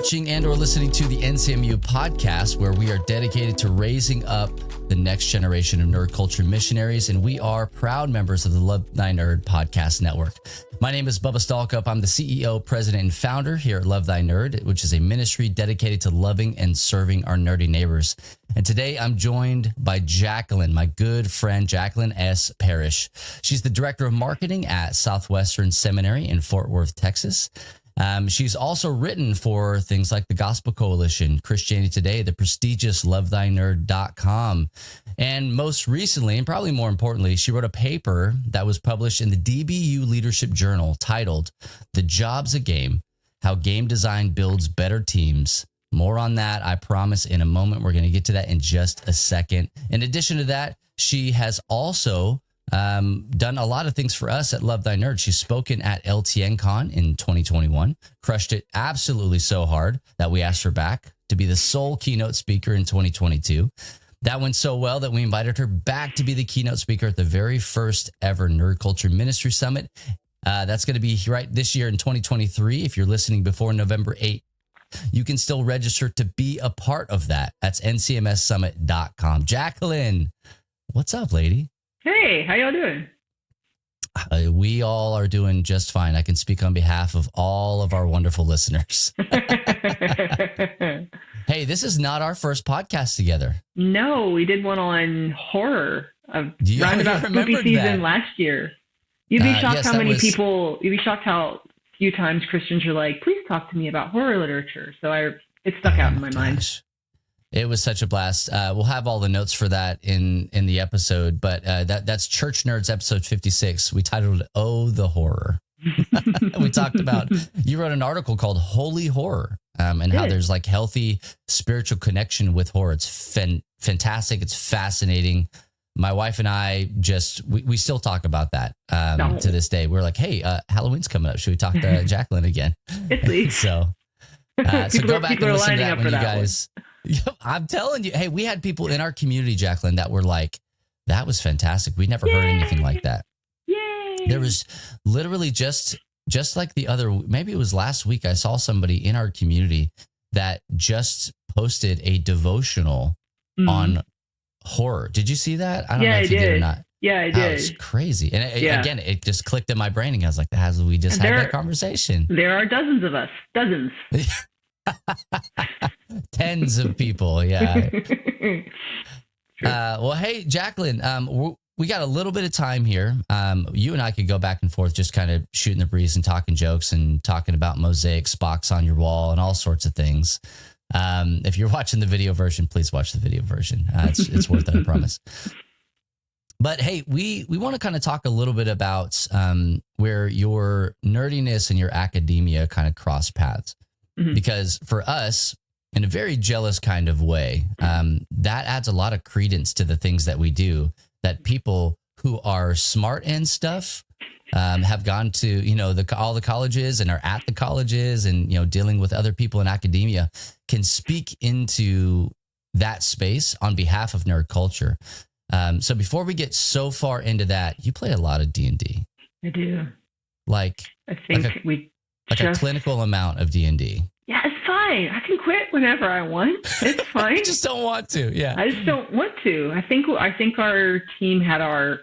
watching and or listening to the NCMU podcast, where we are dedicated to raising up the next generation of nerd culture missionaries, and we are proud members of the Love Thy Nerd podcast network. My name is Bubba Stalkup. I'm the CEO, president, and founder here at Love Thy Nerd, which is a ministry dedicated to loving and serving our nerdy neighbors. And today I'm joined by Jaclyn, my good friend, Jaclyn S Parrish. She's the director of marketing at South Western Seminary in Fort Worth, Texas. She's also written for things like the Gospel Coalition, Christianity Today, the prestigious lovethynerd.com. And most recently, and probably more importantly, she wrote a paper that was published in the DBU Leadership Journal titled "The Job's a Game, How Game Design Builds Better Teams." More on that, I promise, in a moment. We're going to get to that in just a second. In addition to that, she has also done a lot of things for us at Love Thy Nerd. She's spoken at LTNCon in 2021, crushed it absolutely so hard that we asked her back to be the sole keynote speaker in 2022. That went so well that we invited her back to be the keynote speaker at the very first ever Nerd Culture Ministry Summit. That's going to be right this year in 2023. If you're listening before November 8th, you can still register to be a part of that. That's ncmssummit.com. Jaclyn, what's up, lady? Hey, how y'all doing? We all are doing just fine. I can speak on behalf of all of our wonderful listeners. Hey, this is not our first podcast together. No, we did one on horror round about spooky season last year. You'd be shocked how many people, you'd be shocked how few times Christians are like, please talk to me about horror literature. So it stuck out in my mind. It was such a blast. We'll have all the notes for that in the episode, but that's Church Nerds episode 56. We titled it, "Oh, the Horror." We talked about, you wrote an article called Holy Horror, and how there's like healthy spiritual connection with horror. It's fantastic. It's fascinating. My wife and I we still talk about that to this day. We're like, hey, Halloween's coming up. Should we talk to Jaclyn again? So go back and listen to that when you guys... I'm telling you, hey, we had people in our community, Jaclyn, that were like, that was fantastic. We never heard anything like that. Yay. There was literally just like maybe it was last week, I saw somebody in our community that just posted a devotional on horror. Did you see that? I don't know if you did or not. Yeah, I did. It was crazy. And again, it just clicked in my brain and I was like, we just had that conversation. There are dozens of us. Dozens. Tens of people, yeah. Well, hey, Jaclyn, we got a little bit of time here. You and I could go back and forth, just kind of shooting the breeze and talking jokes and talking about mosaic Spocks on your wall and all sorts of things. If you're watching the video version, please watch the video version. It's worth it, I promise. But hey, we want to kind of talk a little bit about where your nerdiness and your academia kind of cross paths. Because for us, in a very jealous kind of way, that adds a lot of credence to the things that we do, that people who are smart and stuff have gone to, all the colleges and are at the colleges and, dealing with other people in academia can speak into that space on behalf of nerd culture. So before we get so far into that, you play a lot of D&D. I do. I think a clinical amount of D&D. Yeah, it's fine. I can quit whenever I want. It's fine. I just don't want to. Yeah. I just don't want to. I think our team had our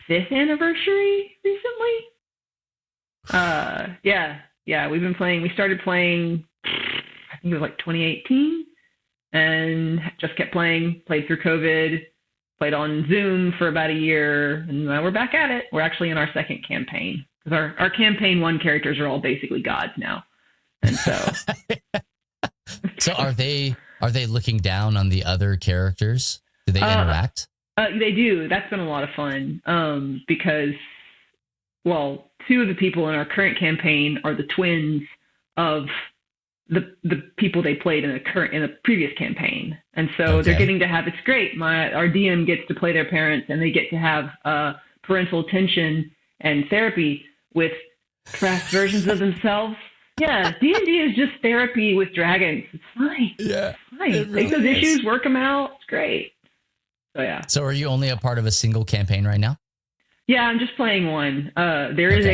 5th anniversary recently. Yeah. We've been playing. We started playing, I think it was like 2018, and just kept playing. Played through COVID. Played on Zoom for about a year, and now we're back at it. We're actually in our 2nd campaign. Because our campaign 1 characters are all basically gods now. And so So are they looking down on the other characters? Do they interact? They do. That's been a lot of fun. Because 2 of the people in our current campaign are the twins of the people they played in the previous campaign. And so they're getting to have, it's great. Our DM gets to play their parents, and they get to have parental attention and therapy with craft versions of themselves. Yeah, D&D is just therapy with dragons. It's fine. Yeah. It's fine. Take those issues, work them out. It's great. So, yeah. So are you only a part of a single campaign right now? Yeah, I'm just playing one. There is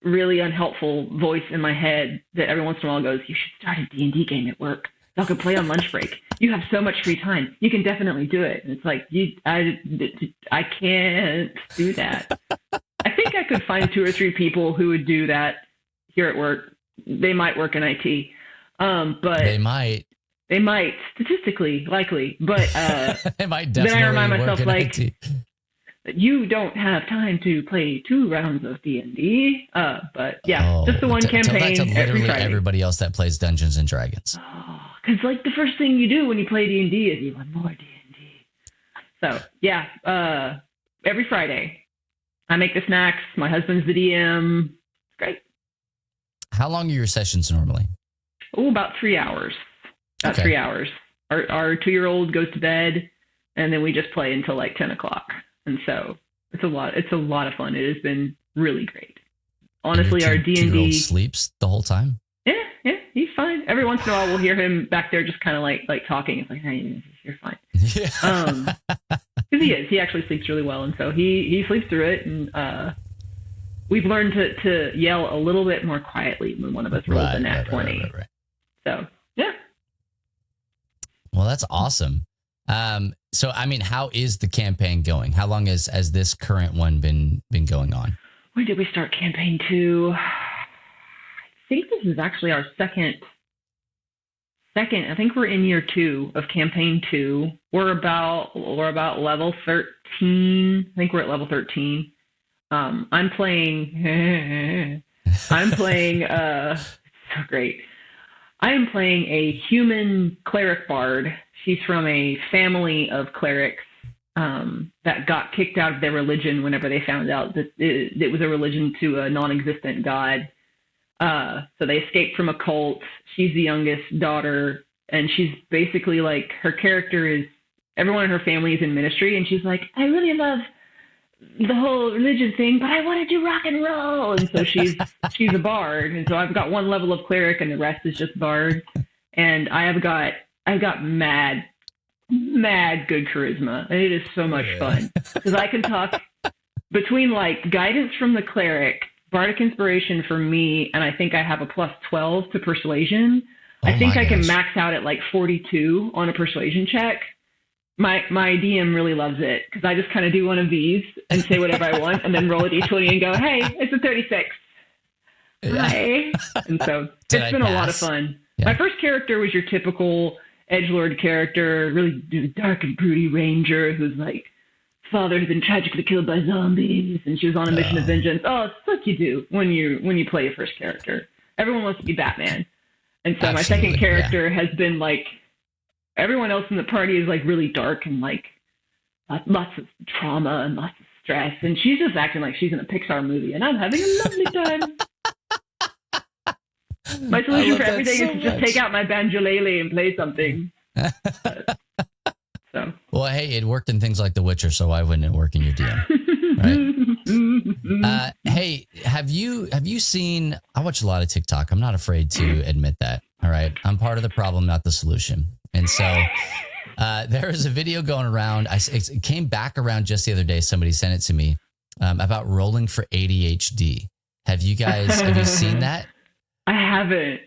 really unhelpful voice in my head that every once in a while goes, "You should start a D&D game at work. Y'all can play on lunch break. You have so much free time. You can definitely do it." And it's like, I can't do that. I think I could find 2 or 3 people who would do that here at work. They might work in IT, but they might statistically likely, but they might definitely. Then I remind myself, like, IT. You don't have time to play 2 rounds of D&D. But yeah, just the one campaign. Tell that to literally every Friday. Everybody else that plays Dungeons and Dragons. Because like the first thing you do when you play D&D is you want more D&D. So yeah, every Friday I make the snacks. My husband's the DM. It's great. How long are your sessions normally? Oh, about 3 hours. About 3 hours. Our 2-year-old goes to bed, and then we just play until like 10 o'clock. And so it's a lot of fun. It has been really great. Honestly, our D&D 2-year-old sleeps the whole time. Yeah, he's fine. Every once in a while, we'll hear him back there just kind of like talking. It's like, "Hey, you're fine." Yeah. Because he is. He actually sleeps really well, and so he sleeps through it. And we've learned to yell a little bit more quietly when one of us rolls a nat 20. Right. So yeah. Well, that's awesome. So, I mean, how is the campaign going? How long has this current one been going on? When did we start campaign 2? I think this is actually our second. I think we're in year 2 of campaign 2. We're about level 13. I think we're at level 13. I'm playing. So great. I am playing a human cleric bard. She's from a family of clerics that got kicked out of their religion whenever they found out that it was a religion to a non-existent god. So they escaped from a cult. She's the youngest daughter, and she's basically like, her character is, everyone in her family is in ministry, and she's like, "I really love the whole religion thing, but I want to do rock and roll." And so she's a bard, and so I've got 1 level of cleric, and the rest is just bard. And I've got mad good charisma, and it is so much fun because I can talk between like guidance from the cleric, bardic inspiration for me, and I think I have a plus 12 to persuasion. I think I can max out at like 42 on a persuasion check. My DM really loves it because I just kind of do one of these and say whatever I want, and then roll a d20 and go, "Hey, it's a 36." Hi. And so it's been a lot of fun. Yeah. My first character was your typical edgelord character, really dark and broody ranger who's like, father has been tragically killed by zombies, and she was on a mission of vengeance. Oh, it's what you do when you play your first character. Everyone wants to be Batman. And so my second character has been like, everyone else in the party is like really dark and like lots of trauma and lots of stress, and she's just acting like she's in a Pixar movie, and I'm having a lovely time. My solution for everything is to just take out my banjolele and play something. So. Well, hey, it worked in things like The Witcher, so why wouldn't it work in your DM? Right? Hey, have you seen? I watch a lot of TikTok. I'm not afraid to admit that. All right, I'm part of the problem, not the solution. And so there is a video going around. It came back around just the other day. Somebody sent it to me about rolling for ADHD. Have you seen that? I haven't.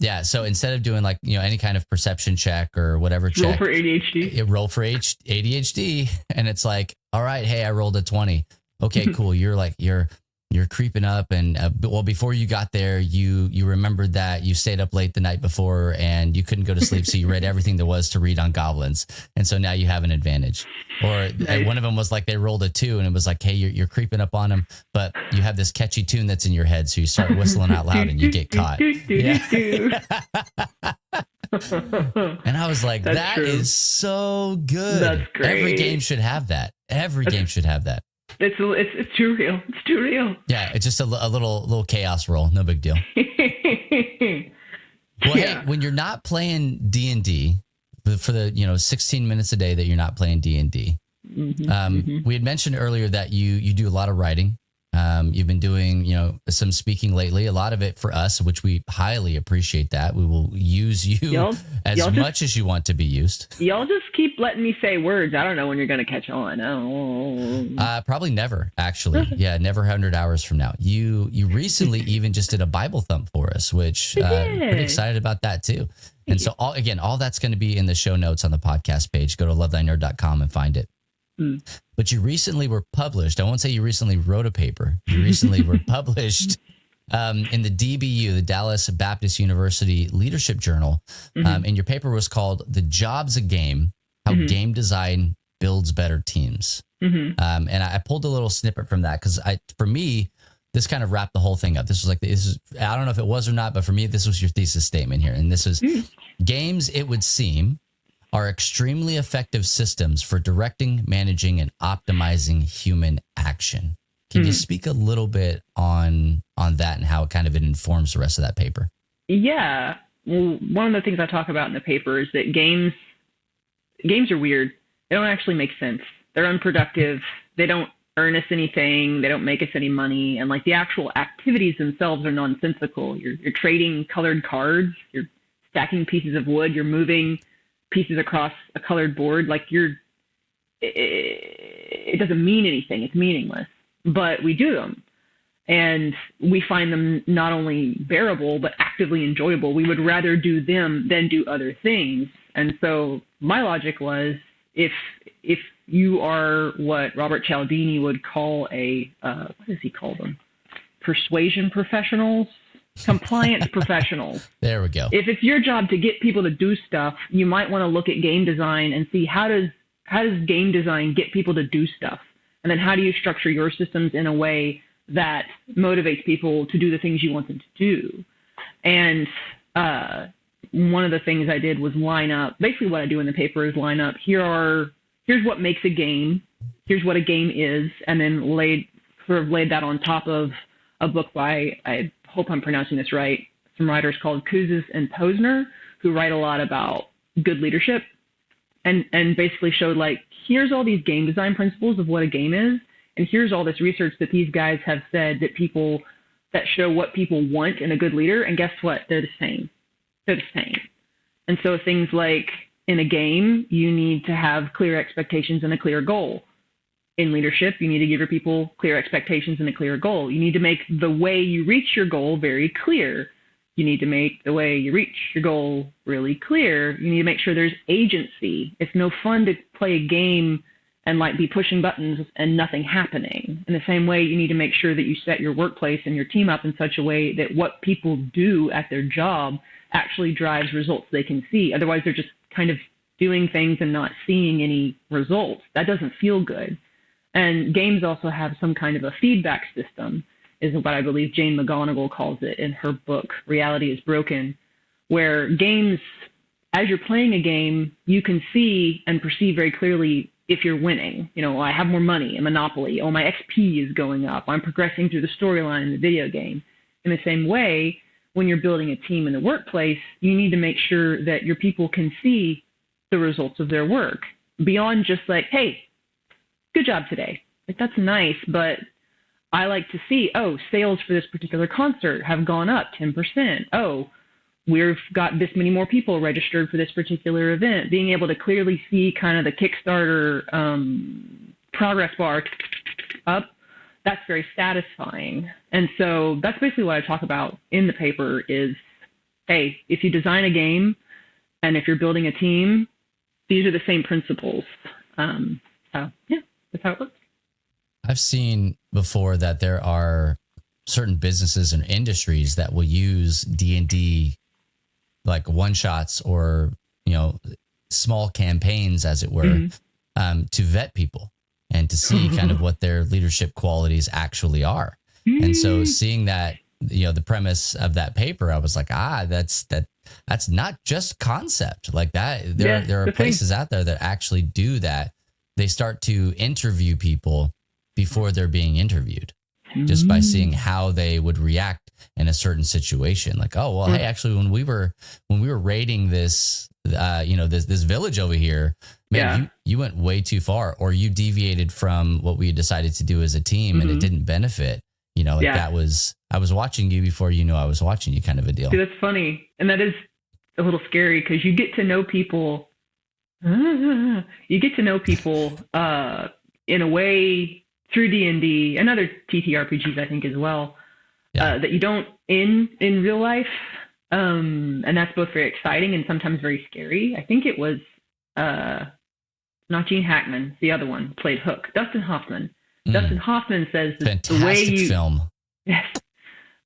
Yeah. So instead of doing like, any kind of perception check or whatever check. Roll for ADHD. Roll for ADHD. And it's like, all right, hey, I rolled a 20. Okay, cool. You're creeping up. And before you got there, you remembered that you stayed up late the night before and you couldn't go to sleep. So you read everything there was to read on goblins. And so now you have an advantage. Or nice. One of them was like, they rolled a 2 and it was like, hey, you're creeping up on them, but you have this catchy tune that's in your head. So you start whistling out loud and you get caught. Yeah. And I was like, that is so good. That's great. Every game should have that. Game should have that. It's too real. It's too real. Yeah, it's just a little chaos roll. No big deal. Well, hey, when you're not playing D&D, for the 16 minutes a day that you're not playing D&D, we had mentioned earlier that you do a lot of writing. You've been doing, some speaking lately, a lot of it for us, which we highly appreciate that. We will use you as much as you want to be used. Y'all just keep letting me say words. I don't know when you're going to catch on. Probably never, actually. Yeah, never 100 hours from now. You recently even just did a Bible thump for us, which pretty excited about that too. And so all that's going to be in the show notes on the podcast page. Go to lovethynerd.com and find it. But you recently were published. I won't say you recently wrote a paper. You recently were published in the DBU, the Dallas Baptist University Leadership Journal. And your paper was called "The Job's a Game: How Game Design Builds Better Teams." And I pulled a little snippet from that because for me, this kind of wrapped the whole thing up. This was I don't know if it was or not, but for me, this was your thesis statement here. And this was games, it would seem, are extremely effective systems for directing, managing, and optimizing human action. Can you speak a little bit on that and how it kind of informs the rest of that paper? Yeah. Well, one of the things I talk about in the paper is that games are weird. They don't actually make sense. They're unproductive. They don't earn us anything. They don't make us any money. And like the actual activities themselves are nonsensical. You're trading colored cards. You're stacking pieces of wood. You're moving pieces across a colored board. Like it doesn't mean anything. It's meaningless, but we do them and we find them not only bearable, but actively enjoyable. We would rather do them than do other things. And so my logic was if you are what Robert Cialdini would call what does he call them? Persuasion professionals? Compliance professionals. There we go. If it's your job to get people to do stuff, you might want to look at game design and see how does game design get people to do stuff? And then how do you structure your systems in a way that motivates people to do the things you want them to do? And one of the things I did was line up, basically what I do in the paper is line up, here's what makes a game, here's what a game is, and then laid that on top of a book by, I hope I'm pronouncing this right, some writers called Kouzes and Posner, who write a lot about good leadership, and basically showed like, here's all these game design principles of what a game is, and here's all this research that these guys have said that show what people want in a good leader, and guess what? They're the same. They're the same. And so things like in a game, you need to have clear expectations and a clear goal. In leadership, you need to give your people clear expectations and a clear goal. You need to make the way you reach your goal very clear. You need to make the way you reach your goal really clear. You need to make sure there's agency. It's no fun to play a game and like be pushing buttons and nothing happening. In the same way, you need to make sure that you set your workplace and your team up in such a way that what people do at their job actually drives results they can see. Otherwise, they're just kind of doing things and not seeing any results. That doesn't feel good. And games also have some kind of a feedback system, is what I believe Jane McGonigal calls it in her book, Reality is Broken, where games, as you're playing a game, you can see and perceive very clearly if you're winning. I have more money in Monopoly. Oh, my XP is going up. I'm progressing through the storyline in the video game. In the same way, when you're building a team in the workplace, you need to make sure that your people can see the results of their work beyond just like, hey, good job today. Like, that's nice, but I like to see, sales for this particular concert have gone up 10%. Oh, we've got this many more people registered for this particular event. Being able to clearly see kind of the Kickstarter progress bar up, that's very satisfying. And so that's basically what I talk about in the paper is, hey, if you design a game and if you're building a team, these are the same principles. That's how it works. I've seen before that there are certain businesses and industries that will use D&D like one shots or, small campaigns, as it were, to vet people and to see kind of what their leadership qualities actually are. And so seeing that, the premise of that paper, I was like, that's not just concept like that. There are places out there that actually do that. They start to interview people before they're being interviewed, just by seeing how they would react in a certain situation. Like, oh, well, hey, actually, when we were raiding this, this village over here, man, you went way too far, or you deviated from what we decided to do as a team, and it didn't benefit That was, I was watching you before you knew I was watching you, kind of a deal. See, that's funny. And that is a little scary because you get to know people. You get to know people in a way through D&D and other TTRPGs, I think, as well, that you don't in real life. And that's both very exciting and sometimes very scary. I think it was not Gene Hackman, the other one, played Hook. Dustin Hoffman. Dustin Hoffman says that the way you film. Yes.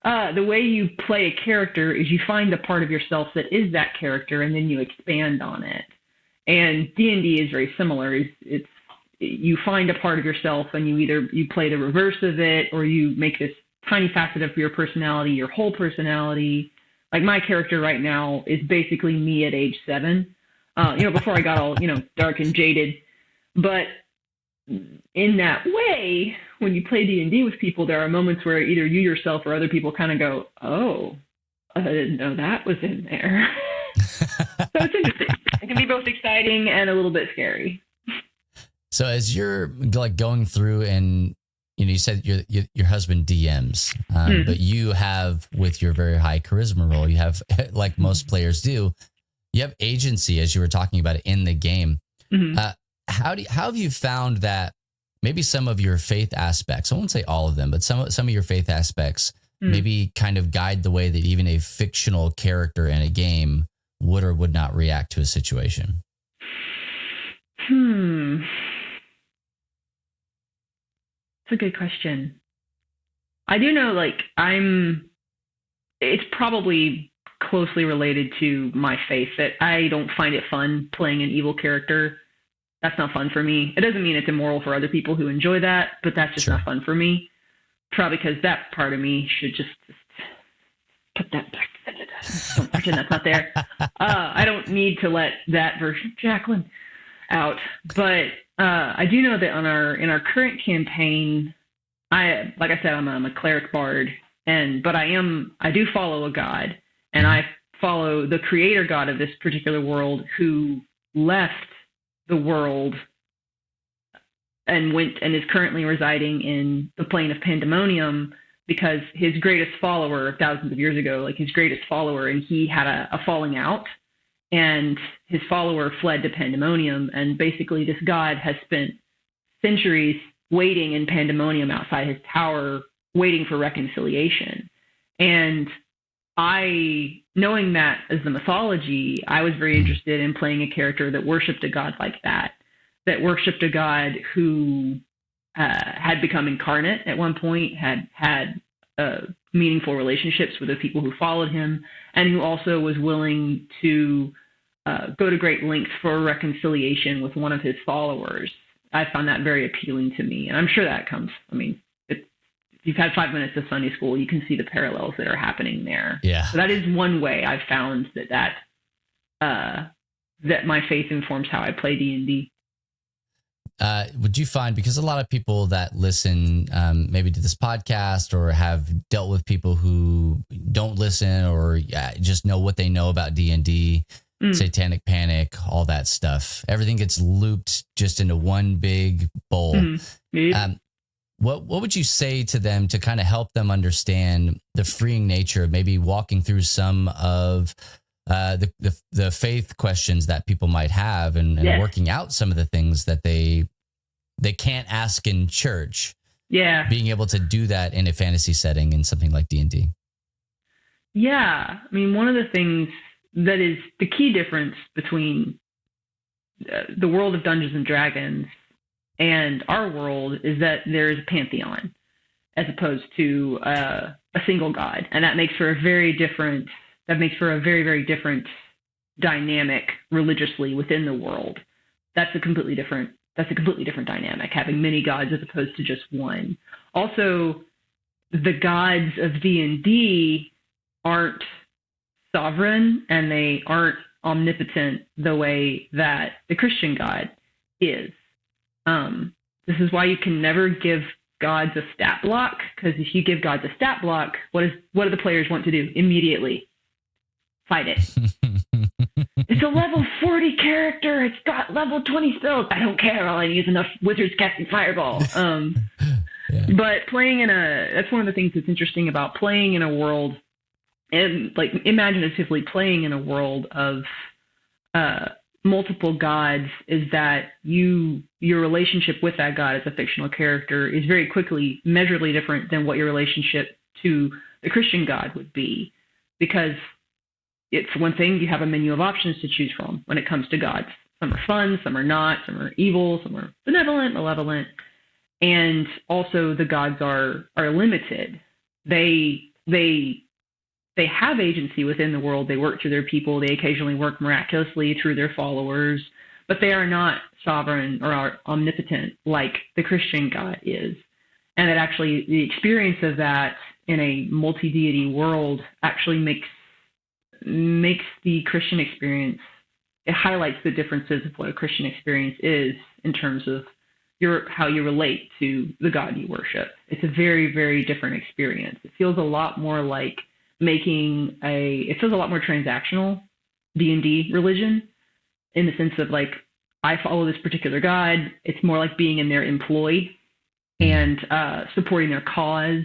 The way you play a character is you find the part of yourself that is that character, and then you expand on it. And D&D is very similar. It's you find a part of yourself, and you play the reverse of it, or you make this tiny facet of your personality your whole personality. Like my character right now is basically me at age 7. Before I got all dark and jaded, but in that way, when you play D&D with people, there are moments where either you yourself or other people kind of go, "Oh, I didn't know that was in there." So it's interesting. It can be both exciting and a little bit scary. So as you're going through, and you said your husband DMs, but you have, with your very high charisma role, you have, like most players do, you have agency, as you were talking about it, in the game. How have you found that maybe some of your faith aspects, I won't say all of them, but some of your faith aspects maybe kind of guide the way that even a fictional character in a game would or would not react to a situation? It's a good question. I do know, it's probably closely related to my faith that I don't find it fun playing an evil character. That's not fun for me. It doesn't mean it's immoral for other people who enjoy that, but that's just not fun for me. Probably because that part of me should just put that back. Don't pretend that's not there. I don't need to let that version of Jaclyn out. But I do know that in our current campaign, like I said, I'm a cleric bard, but I do follow a god, and I follow the creator god of this particular world, who left the world and is currently residing in the plane of Pandemonium, because his greatest follower thousands of years ago, and he had a falling out, and his follower fled to Pandemonium, and basically this god has spent centuries waiting in Pandemonium outside his tower, waiting for reconciliation. And knowing that as the mythology, I was very interested in playing a character that worshipped a god like that worshipped a god who had become incarnate at one point, had meaningful relationships with the people who followed him, and who also was willing to go to great lengths for reconciliation with one of his followers. I found that very appealing to me, and I'm sure that comes, if you've had 5 minutes of Sunday school, you can see the parallels that are happening there. Yeah. So that is one way I've found that my faith informs how I play D&D. Would you find, because a lot of people that listen maybe to this podcast or have dealt with people who don't listen or just know what they know about D&D, Satanic Panic, all that stuff, everything gets looped just into one big bowl. What would you say to them to kind of help them understand the freeing nature of maybe walking through some of the faith questions that people might have, and working out some of the things that they can't ask in church? Yeah. Being able to do that in a fantasy setting in something like D&D. Yeah. One of the things that is the key difference between the world of Dungeons and Dragons and our world is that there is a pantheon as opposed to a single god, and that makes for a very, very different dynamic religiously within the world. That's a completely different dynamic, having many gods as opposed to just one. Also, the gods of D&D aren't sovereign, and they aren't omnipotent the way that the Christian God is. This is why you can never give gods a stat block, because if you give gods a stat block, what do the players want to do immediately? Fight it. It's a level 40 character. It's got level 20 spells. I don't care. All I need is enough wizards casting fireball. Yeah. But that's one of the things that's interesting about playing in a world, and like imaginatively playing in a world of multiple gods, is that your relationship with that god as a fictional character is very quickly measurably different than what your relationship to the Christian god would be. Because it's one thing, you have a menu of options to choose from when it comes to gods. Some are fun, some are not, some are evil, some are benevolent, malevolent. And also the gods are limited. They have agency within the world. They work through their people. They occasionally work miraculously through their followers, but they are not sovereign or are omnipotent like the Christian God is. And that actually the experience of that in a multi-deity world actually makes the Christian experience, it highlights the differences of what a Christian experience is in terms of how you relate to the God you worship. It's a very, very different experience. It feels a lot more like it feels a lot more transactional D&D religion, in the sense of like, I follow this particular God. It's more like being in their employ and supporting their cause,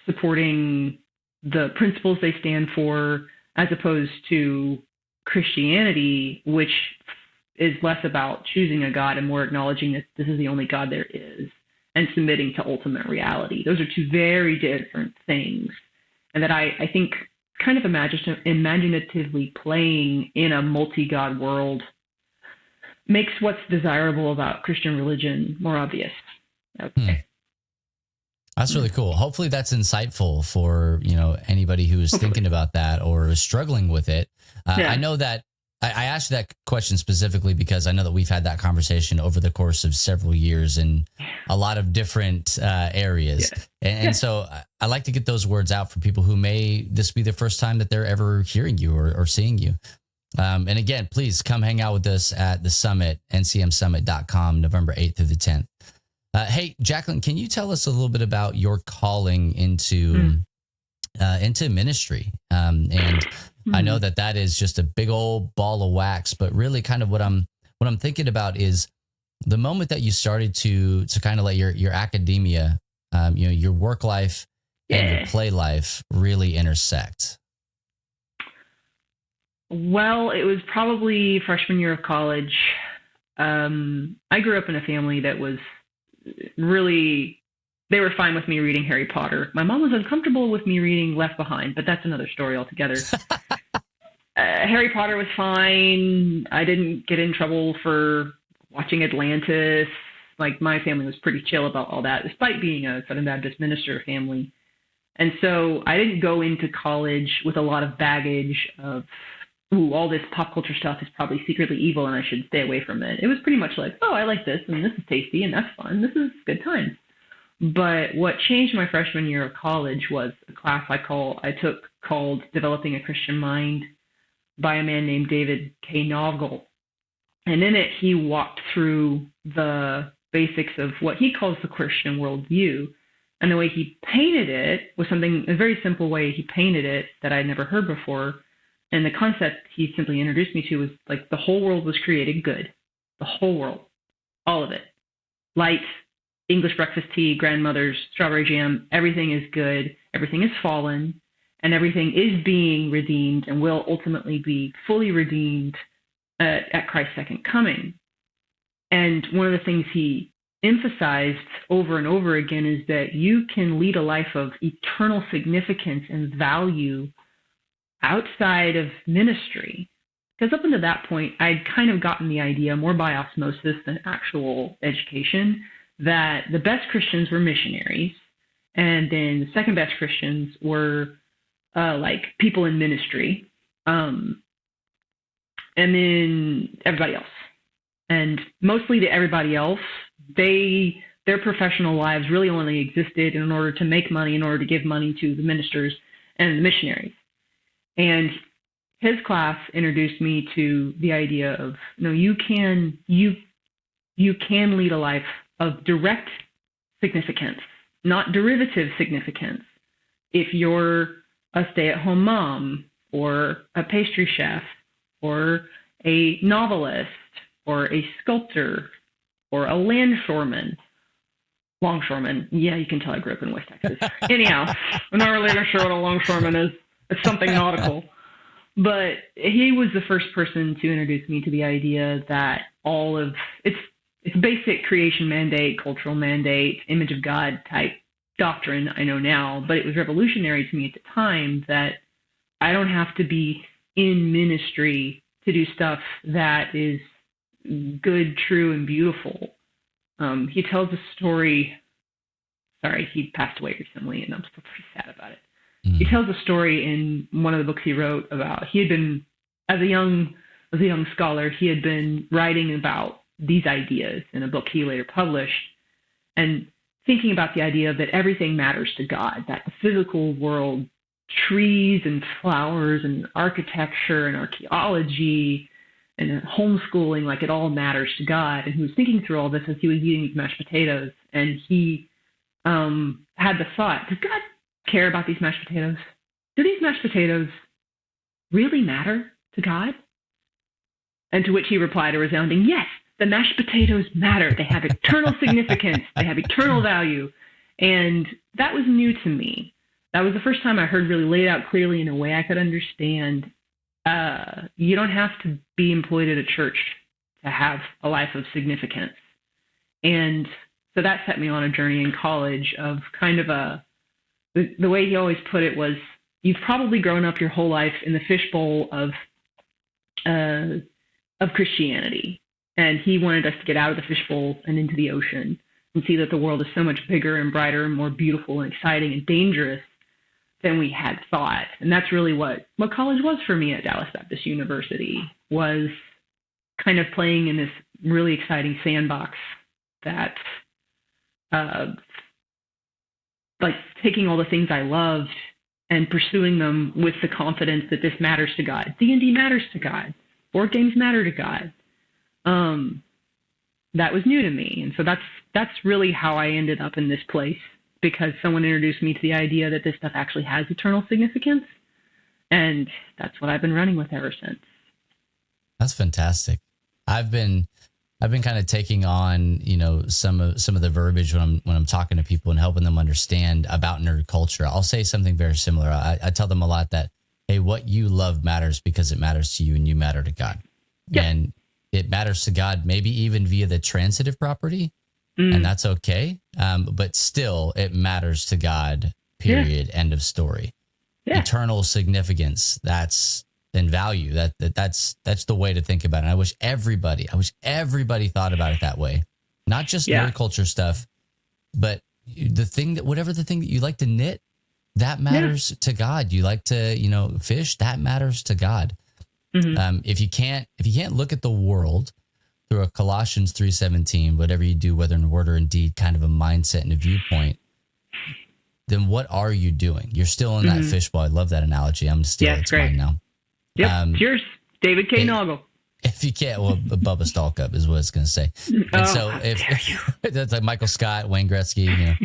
supporting the principles they stand for, as opposed to Christianity, which is less about choosing a God and more acknowledging that this is the only God there is and submitting to ultimate reality. Those are two very different things. And that I think kind of imaginatively playing in a multi-God world makes what's desirable about Christian religion more obvious. Okay. That's really cool. Hopefully that's insightful for, anybody who is thinking about that or is struggling with it. I know that I asked that question specifically because I know that we've had that conversation over the course of several years in a lot of different areas. Yeah. And so I like to get those words out for people who may this be the first time that they're ever hearing you or seeing you. And again, please come hang out with us at the summit, ncmsummit.com, November 8th through the 10th. Hey, Jaclyn, can you tell us a little bit about your calling into ministry? And I know that is just a big old ball of wax, but really kind of what I'm thinking about is the moment that you started to kind of let your academia, your work life and your play life really intersect. Well, it was probably freshman year of college. I grew up in a family that was really, they were fine with me reading Harry Potter. My mom was uncomfortable with me reading Left Behind, but that's another story altogether. Harry Potter was fine. I didn't get in trouble for watching Atlantis. Like, my family was pretty chill about all that, despite being a Southern Baptist minister family. And so I didn't go into college with a lot of baggage of, all this pop culture stuff is probably secretly evil and I should stay away from it. It was pretty much like, I like this and this is tasty and that's fun. This is good times. But what changed my freshman year of college was a class I took called Developing a Christian Mind by a man named David K. Novgel. And in it, he walked through the basics of what he calls the Christian worldview. And the way he painted it was a very simple way he painted it that I'd never heard before. And the concept he simply introduced me to was like the whole world was created good. The whole world. All of it. Light, English breakfast tea, grandmother's, strawberry jam, everything is good. Everything is fallen. And everything is being redeemed and will ultimately be fully redeemed at Christ's second coming. And one of the things he emphasized over and over again is that you can lead a life of eternal significance and value outside of ministry. Because up until that point, I'd kind of gotten the idea, more by osmosis than actual education, that the best Christians were missionaries, and then the second best Christians were like people in ministry, and then everybody else. And mostly to everybody else, their professional lives really only existed in order to make money, in order to give money to the ministers and the missionaries. And his class introduced me to the idea of, you can lead a life of direct significance, not derivative significance. If you're a stay-at-home mom or a pastry chef or a novelist or a sculptor or a landshoreman, longshoreman. Yeah, you can tell I grew up in West Texas. Anyhow, I'm not really sure what a longshoreman is. It's something nautical. But he was the first person to introduce me to the idea that all of it's basic creation mandate, cultural mandate, image of God type doctrine I know now, but it was revolutionary to me at the time that I don't have to be in ministry to do stuff that is good, true, and beautiful. He tells a story. Sorry, he passed away recently, and I'm still pretty sad about it. Mm-hmm. He tells a story in one of the books he wrote about he had been, as a young scholar, he had been writing about these ideas in a book he later published, and thinking about the idea that everything matters to God, that the physical world, trees and flowers and architecture and archaeology and homeschooling, like it all matters to God. And he was thinking through all this as he was eating these mashed potatoes, and he had the thought, does God care about these mashed potatoes? Do these mashed potatoes really matter to God? And to which he replied a resounding, yes, the mashed potatoes matter. They have eternal significance. They have eternal value. And that was new to me. That was the first time I heard really laid out clearly in a way I could understand. You don't have to be employed at a church to have a life of significance. And so that set me on a journey in college of kind of the way he always put it was, you've probably grown up your whole life in the fishbowl of Christianity. And he wanted us to get out of the fishbowl and into the ocean and see that the world is so much bigger and brighter and more beautiful and exciting and dangerous than we had thought. And that's really what college was for me at Dallas Baptist University, was kind of playing in this really exciting sandbox that like taking all the things I loved and pursuing them with the confidence that this matters to God. D&D matters to God. Board games matter to God. That was new to me. And so that's really how I ended up in this place, because someone introduced me to the idea that this stuff actually has eternal significance. And that's what I've been running with ever since. That's fantastic. I've been kind of taking on, some of the verbiage when I'm talking to people and helping them understand about nerd culture. I'll say something very similar. I tell them a lot that, hey, what you love matters because it matters to you and you matter to God. Yeah. And it matters to God, maybe even via the transitive property, and that's okay. But still, it matters to God, period, end of story. Yeah. Eternal significance, and value, that's the way to think about it. And I wish everybody thought about it that way. Not just nerd culture stuff, but whatever the thing that you like to knit, that matters to God. You like to, fish, that matters to God. Mm-hmm. If you can't look at the world through a Colossians 3:17, whatever you do, whether in word or in deed, kind of a mindset and a viewpoint, then what are you doing? You're still in that fishbowl. I love that analogy. I'm still, it's mine now. Yep, cheers, David K. Noggle. If you can't, well, Bubba Stalkup is what it's going to say. And so if that's like Michael Scott, Wayne Gretzky,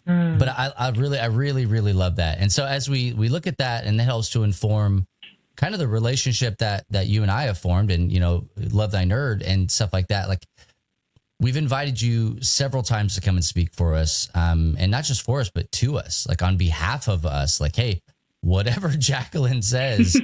but I really, really love that. And so as we look at that, and that helps to inform kind of the relationship that you and I have formed, and, Love Thy Nerd and stuff like that. Like, we've invited you several times to come and speak for us, and not just for us, but to us, like on behalf of us, like, hey, whatever Jaclyn says,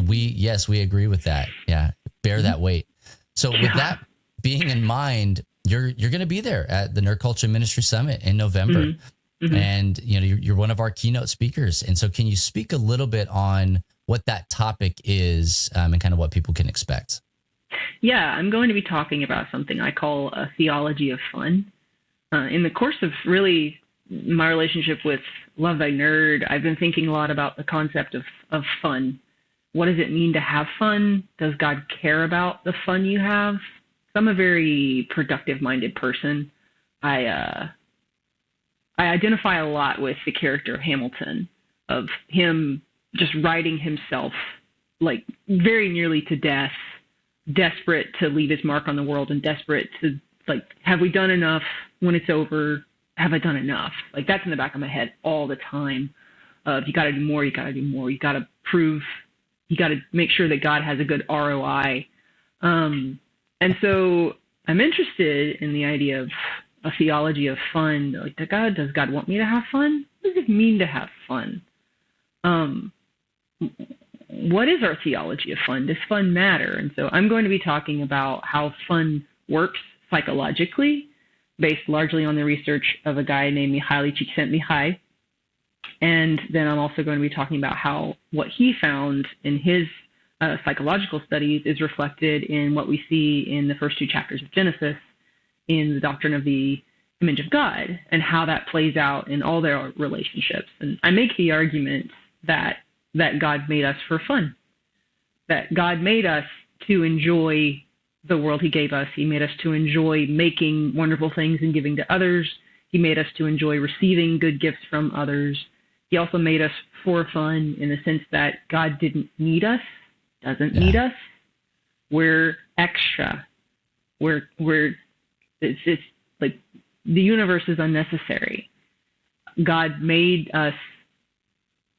we agree with that. Yeah. Bear that weight. So with that being in mind, you're going to be there at the Nerd Culture Ministry Summit in November. Mm-hmm. And, you're one of our keynote speakers. And so can you speak a little bit on what that topic is, and kind of what people can expect? Yeah, I'm going to be talking about something I call a theology of fun. In the course of really my relationship with Love Thy Nerd, I've been thinking a lot about the concept of fun. What does it mean to have fun? Does God care about the fun you have? So I'm a very productive-minded person. I identify a lot with the character of Hamilton, of him just writing himself like very nearly to death, desperate to leave his mark on the world and desperate to, like, have we done enough? When it's over, have I done enough? Like, that's in the back of my head all the time. You got to do more, you got to do more. You got to prove, you got to make sure that God has a good ROI. And so I'm interested in the idea of a theology of fun. Like, does God want me to have fun? What does it mean to have fun? What is our theology of fun? Does fun matter? And so I'm going to be talking about how fun works psychologically, based largely on the research of a guy named Mihaly Csikszentmihalyi. And then I'm also going to be talking about how what he found in his psychological studies is reflected in what we see in the first 2 chapters of Genesis in the doctrine of the image of God, and how that plays out in all their relationships. And I make the argument that God made us for fun, that God made us to enjoy the world he gave us. He made us to enjoy making wonderful things and giving to others. He made us to enjoy receiving good gifts from others. He also made us for fun in the sense that God didn't need us, doesn't need us. We're extra. It's like the universe is unnecessary. God made us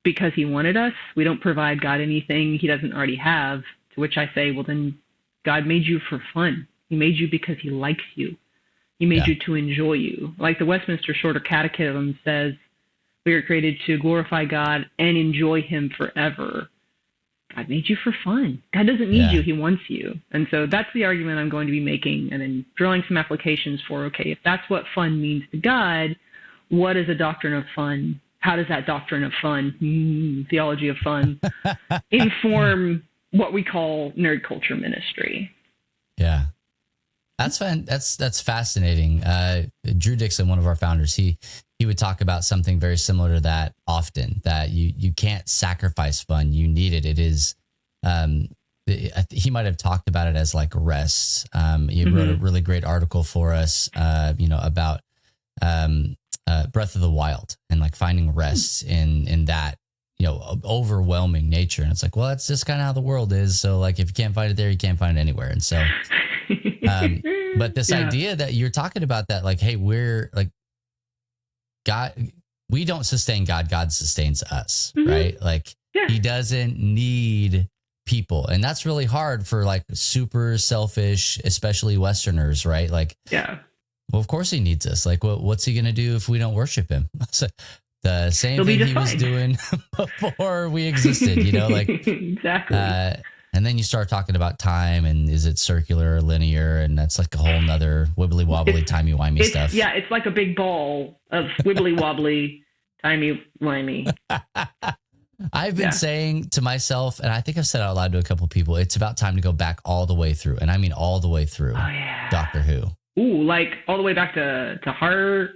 because he wanted us. We don't provide God anything he doesn't already have, to which I say, well, then God made you for fun. He made you because he likes you. He made you to enjoy you. Like the Westminster Shorter Catechism says, we are created to glorify God and enjoy him forever. God made you for fun. God doesn't need you. He wants you. And so that's the argument I'm going to be making, and then drawing some applications for, okay, if that's what fun means to God, what is a doctrine of fun? How does that doctrine of fun, theology of fun, inform what we call nerd culture ministry? Yeah. That's fun. That's fascinating. Drew Dixon, one of our founders, he would talk about something very similar to that often, that you can't sacrifice fun. You need it. It is, he might have talked about it as like rest. He wrote a really great article for us, about Breath of the Wild, and like finding rest in that, overwhelming nature. And it's like, well, that's just kind of how the world is. So like, if you can't find it there, you can't find it anywhere. And so, but this idea that you're talking about, that like, hey, we're like, God, we don't sustain God, God sustains us, right? Like he doesn't need people. And that's really hard for like super selfish, especially Westerners, right? Like, well, of course he needs us. Like, what's he going to do if we don't worship him? So the same thing he was doing before we existed, like exactly. And then you start talking about time, and is it circular or linear? And that's like a whole nother wibbly wobbly, timey wimey stuff. Yeah, it's like a big ball of wibbly wobbly, timey wimey. I've been saying to myself, and I think I've said it out loud to a couple of people, it's about time to go back all the way through. And I mean all the way through Doctor Who. Ooh, like all the way back to Heart?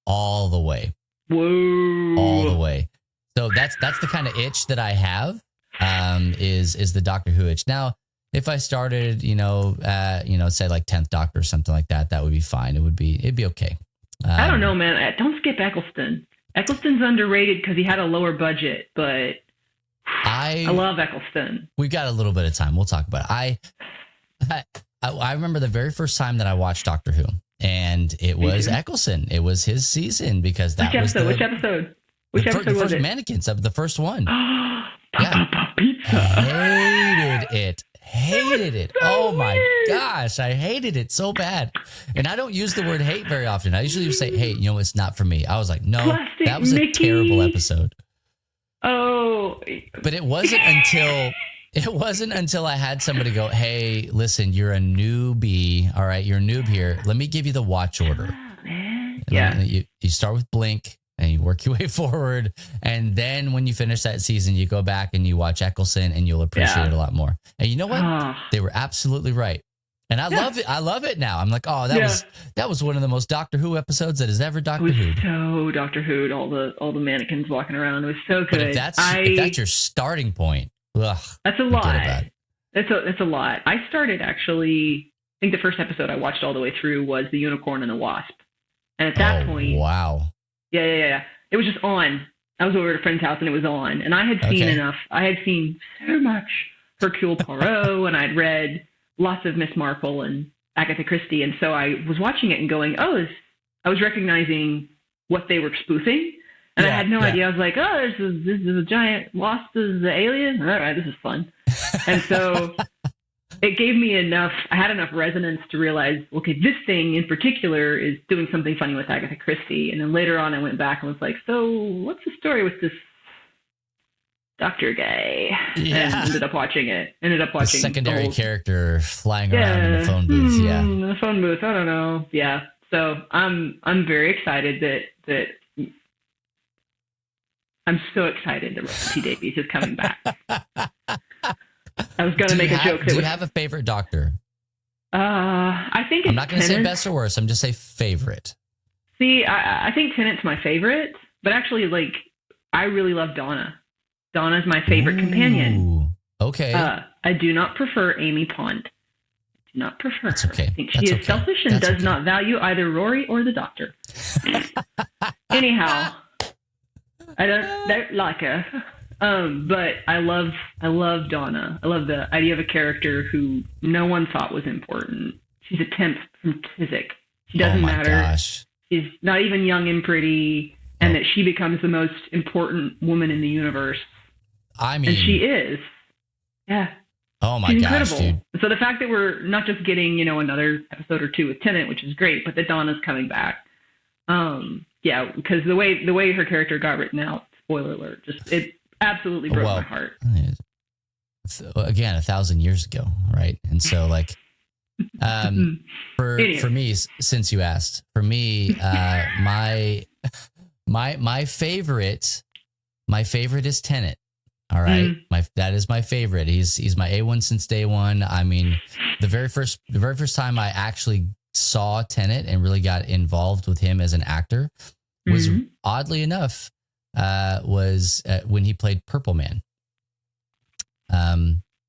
All the way. Whoa. All the way. So that's the kind of itch that I have. Is the Doctor Who itch. Now, if I started, say like 10th Doctor or something like that, that would be fine. It'd be okay. I don't know, man. Don't skip Eccleston. Eccleston's underrated because he had a lower budget, but I love Eccleston. We've got a little bit of time. We'll talk about it. I remember the very first time that I watched Doctor Who, and it was Eccleston. It was his season, because that was which episode? Which episode was first it? Mannequins, the first one. Pizza. Hated it. Oh my gosh, I hated it so bad. And I don't use the word hate very often. I usually say, hey, it's not for me. I was like, no, Plastic that was a terrible episode. Oh. But it wasn't until I had somebody go, hey, listen, you're a newbie. All right, you're a noob here. Let me give you the watch order. You start with Blink, and you work your way forward. And then when you finish that season, you go back and you watch Eccleston, and you'll appreciate it a lot more. And you know what? They were absolutely right. And I love it. I love it now. I'm like, oh, that was one of the most Doctor Who episodes that has ever Doctor Who'd. So Doctor Who'd, all the mannequins walking around. It was so good. But if that's your starting point, that's a lot. It's a lot. I started actually, I think the first episode I watched all the way through was The Unicorn and the Wasp. And at that point, wow. Yeah. It was just on. I was over at a friend's house and it was on. And I had seen enough. I had seen so much Hercule Poirot, and I'd read lots of Miss Marple and Agatha Christie. And so I was watching it and going, I was recognizing what they were spoofing. And I had no idea. I was like, this is a giant wasp as the alien. All right, this is fun. And so it gave me I had enough resonance to realize, okay, this thing in particular is doing something funny with Agatha Christie. And then later on I went back and was like, so what's the story with this doctor guy? Yeah. And ended up watching the secondary whole character flying around in the phone booth. The phone booth. I don't know. Yeah. So I'm very excited that I'm so excited that Russell T Davies is coming back. I was going to make a joke. Do you have a favorite doctor? I think I'm not going to say best or worst. I'm just say favorite. See, I think Tennant's my favorite, but actually, like, I really love Donna. Donna's my favorite companion. Okay. I do not prefer Amy Pond. Do not prefer That's her. okay. I think she is selfish and does not value either Rory or the doctor. Anyhow, I don't like her. But I love Donna. I love the idea of a character who no one thought was important. She's a temp from Chiswick. She doesn't matter. Gosh. She's not even young and pretty, and that she becomes the most important woman in the universe. I mean, and she is. Yeah. Oh my She's gosh, incredible. dude. So the fact that we're not just getting, another episode or two with Tennant, which is great, but that Donna's coming back. Yeah, because the way her character got written out, spoiler alert, it absolutely broke my heart. Again, 1,000 years ago, right? And so, like, for me, since you asked, for me, my favorite is Tenet. All right, that is my favorite. He's my A1 since day one. I mean, the very first time I actually saw Tenet and really got involved with him as an actor was oddly enough was when he played Purple Man.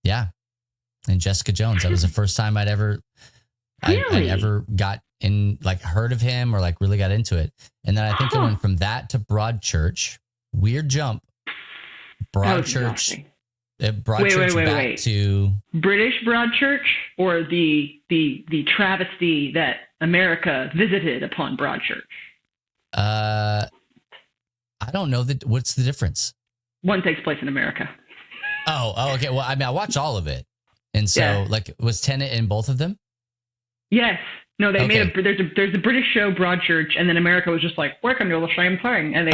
Yeah, and Jessica Jones. That was the first time I'd ever got in, like, heard of him or like really got into it. And then I think I went from that to Broadchurch. Weird jump. Broadchurch. Broadchurch back to British Broadchurch, or the travesty that America visited upon Broadchurch. I don't know what's the difference. One takes place in America. Oh, okay. Well, I mean, I watch all of it, and so like, was Tenet in both of them? Yes. No, they made there's a British show, Broadchurch, and then America was just like, we're going to do the same thing, and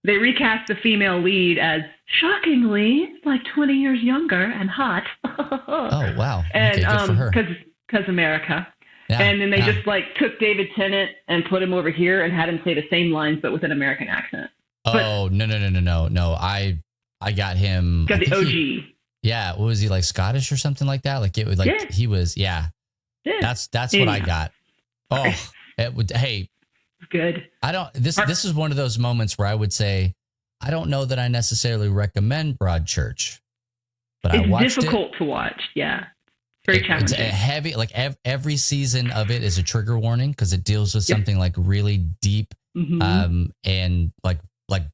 they recast the female lead as, shockingly, like 20 years younger and hot. Oh, wow. And good for her. Because America. Yeah, and then they just like took David Tennant and put him over here and had him say the same lines but with an American accent. Oh, no. I got him. Got the OG. What was he, like, Scottish or something like that? Like, it was like he was. Yeah. That's what I got. Oh, it would. Hey. Good. I don't. This is one of those moments where I would say, I don't know that I necessarily recommend Broadchurch, but I watched it. It's difficult to watch. Yeah. Very challenging. It's a heavy, like, every season of it is a trigger warning because it deals with something like really deep, and like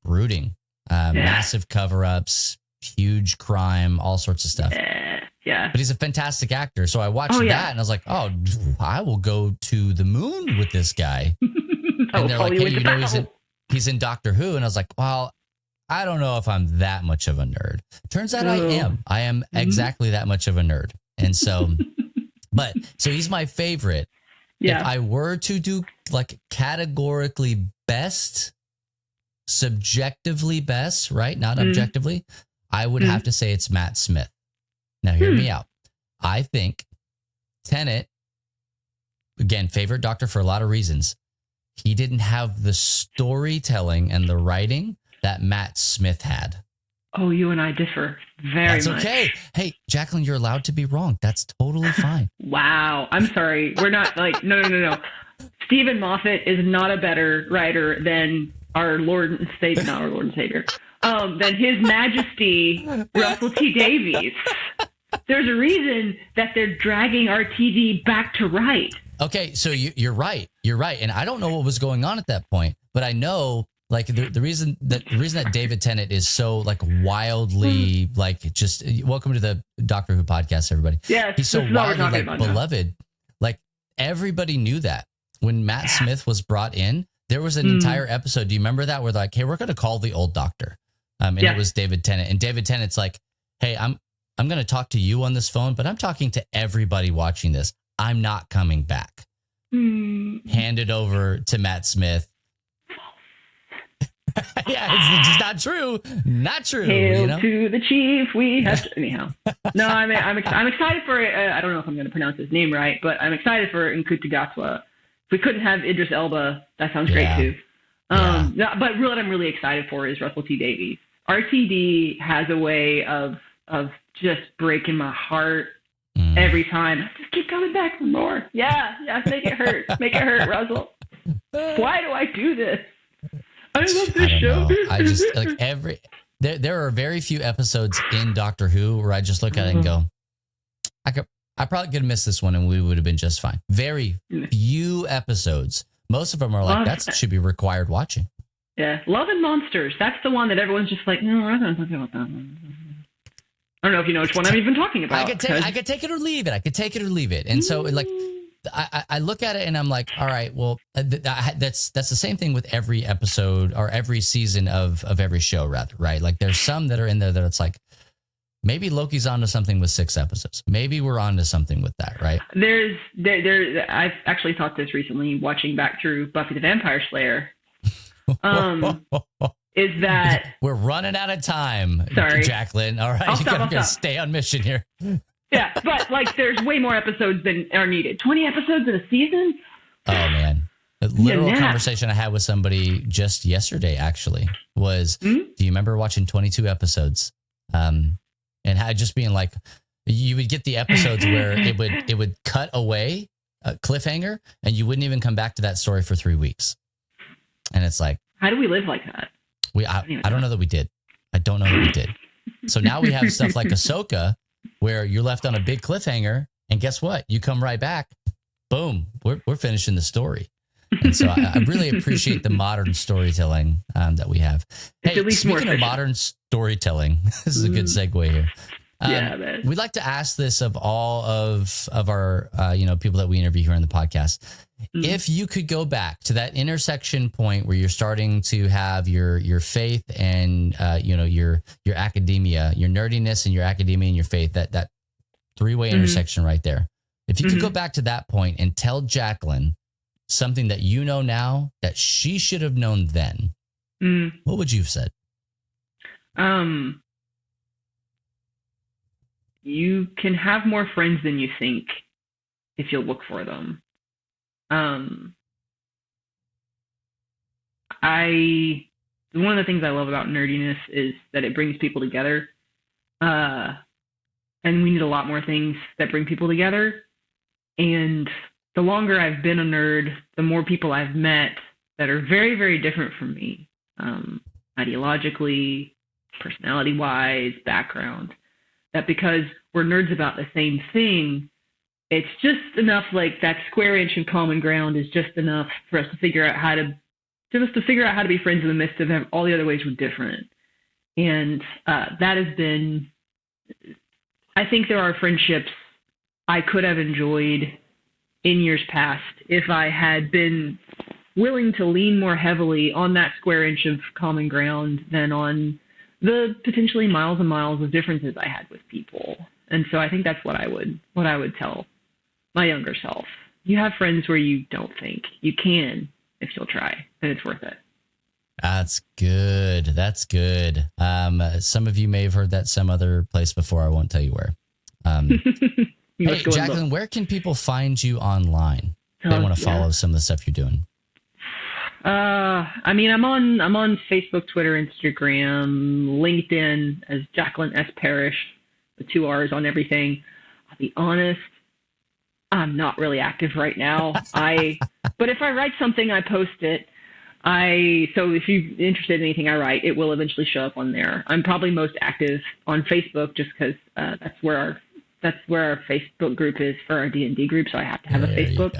brooding, massive cover-ups, huge crime, all sorts of stuff. Yeah. But he's a fantastic actor. So I watched that and I was like, oh, I will go to the moon with this guy. And they're like, hey, he's in Doctor Who. And I was like, well, I don't know if I'm that much of a nerd. Turns out I am. I am exactly that much of a nerd. And so, so he's my favorite. Yeah. If I were to do, like, categorically best, subjectively best, right? Not objectively, I would have to say it's Matt Smith. Now, hear me out. I think Tenet, again, favorite doctor for a lot of reasons. He didn't have the storytelling and the writing that Matt Smith had. Oh, you and I differ very much. That's okay. Hey, Jaclyn, you're allowed to be wrong. That's totally fine. Wow. I'm sorry. We're not like, no. Stephen Moffat is not a better writer than our Lord and Savior, not our Lord and Savior, than His Majesty Russell T Davies. There's a reason that they're dragging RTD back to right. Okay, so you're right. You're right. And I don't know what was going on at that point, but I know, like, the reason that David Tennant is so, like, wildly, like, just welcome to the Doctor Who podcast, everybody. Yeah, he's so wildly, like, beloved. Now. Like, everybody knew that when Matt Smith was brought in. There was an entire episode. Do you remember that? Where they're like, hey, we're going to call the old doctor. And it was David Tennant. And David Tennant's like, hey, I'm going to talk to you on this phone, but I'm talking to everybody watching this. I'm not coming back. Hand it over to Matt Smith. Yeah, it's just not true. Not true. Hail to the chief. We have to, anyhow. No, I'm excited for. I don't know if I'm going to pronounce his name right, but I'm excited for Nkutagatwa. If we couldn't have Idris Elba, that sounds great too. No, but what I'm really excited for is Russell T Davies. RTD has a way of just breaking my heart every time. I just keep coming back for more. Yeah, make it hurt. Make it hurt, Russell. Why do I do this? I love this show. I just like there are very few episodes in Doctor Who where I just look at it and go, I probably could have missed this one and we would have been just fine. Very few episodes. Most of them are like, that should be required watching. Yeah. Love and Monsters. That's the one that everyone's just like, no, I'm not talking about that one. I don't know if you know which one I'm even talking about. I could take it or leave it. And so like, I look at it and I'm like, all right, well, that's the same thing with every episode or every season of every show, rather, right? Like there's some that are in there that it's like, maybe Loki's onto something with 6 episodes. Maybe we're onto something with that, right? I've actually thought this recently, watching back through Buffy the Vampire Slayer. Is that we're running out of time? Sorry, Jaclyn. All right, you gotta stay on mission here. Yeah, but like there's way more episodes than are needed. 20 episodes in a season? Oh, man. A literal conversation I had with somebody just yesterday, actually, was, do you remember watching 22 episodes? And had just being like, you would get the episodes where it would cut away a cliffhanger and you wouldn't even come back to that story for 3 weeks. And it's like, how do we live like that? I don't know that we did. I don't know that we did. So now we have stuff like Ahsoka, where you're left on a big cliffhanger, and guess what? You come right back, boom, we're finishing the story. And so I really appreciate the modern storytelling that we have. Hey, speaking of modern storytelling, this is a good segue here. Man. We'd like to ask this of all of our people that we interview here on the podcast. If you could go back to that intersection point where you're starting to have your faith and your academia, your nerdiness and your academia and your faith, that three-way intersection right there. If you could go back to that point and tell Jaclyn something that you know now that she should have known then, what would you have said? You can have more friends than you think if you'll look for them. One of the things I love about nerdiness is that it brings people together. And we need a lot more things that bring people together. And the longer I've been a nerd, the more people I've met that are very, very different from me, ideologically, personality-wise, background. That because we're nerds about the same thing, it's just enough, like that square inch of common ground is just enough for us to figure out how to be friends in the midst of all the other ways we're different. And that has been, I think there are friendships I could have enjoyed in years past if I had been willing to lean more heavily on that square inch of common ground than on the potentially miles and miles of differences I had with people. And so I think that's what I would tell my younger self. You have friends where you don't think. You can if you'll try, and it's worth it. That's good. That's good. Some of you may have heard that some other place before. I won't tell you where. Hey, Jaclyn, where can people find you online? They want to follow some of the stuff you're doing. I'm on Facebook, Twitter, Instagram, LinkedIn as Jaclyn S Parrish, the 2 R's on everything. I'll be honest, I'm not really active right now. But if I write something, I post it. So if you're interested in anything I write, it will eventually show up on there. I'm probably most active on Facebook just because that's where our Facebook group is for our D&D group. So I have to have a Facebook.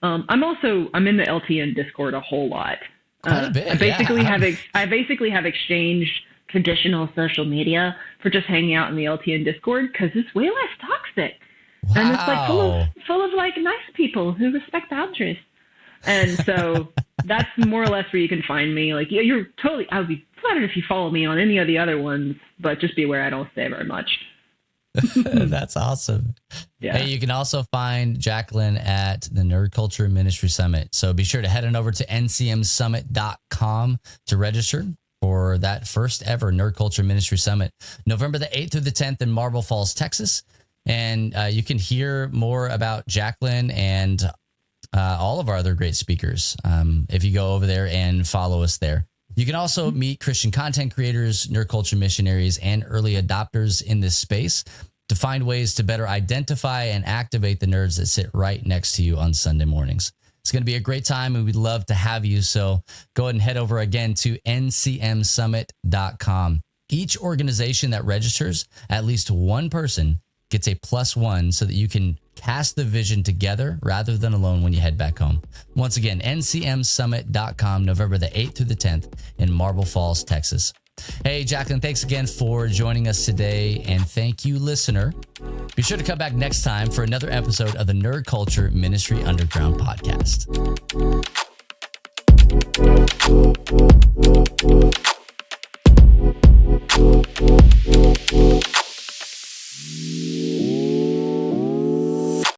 I'm in the LTN Discord a whole lot. Quite a bit, I basically have exchanged traditional social media for just hanging out in the LTN Discord because it's way less toxic. Wow. And it's like full of like nice people who respect boundaries. And so that's more or less where you can find me. Like I would be flattered if you follow me on any of the other ones, but just be aware I don't say very much. That's awesome. Yeah. Hey, you can also find Jaclyn at the Nerd Culture Ministry Summit. So be sure to head on over to ncmsummit.com to register for that first ever Nerd Culture Ministry Summit, November the 8th through the 10th in Marble Falls, Texas. And you can hear more about Jaclyn and all of our other great speakers if you go over there and follow us there. You can also meet Christian content creators, nerd culture missionaries, and early adopters in this space to find ways to better identify and activate the nerds that sit right next to you on Sunday mornings. It's going to be a great time, and we'd love to have you. So go ahead and head over again to ncmsummit.com. Each organization that registers, at least one person gets a +1 so that you can cast the vision together rather than alone when you head back home. Once again, ncmsummit.com, November the 8th through the 10th in Marble Falls, Texas. Hey, Jaclyn, thanks again for joining us today. And thank you, listener. Be sure to come back next time for another episode of the Nerd Culture Ministry Underground podcast.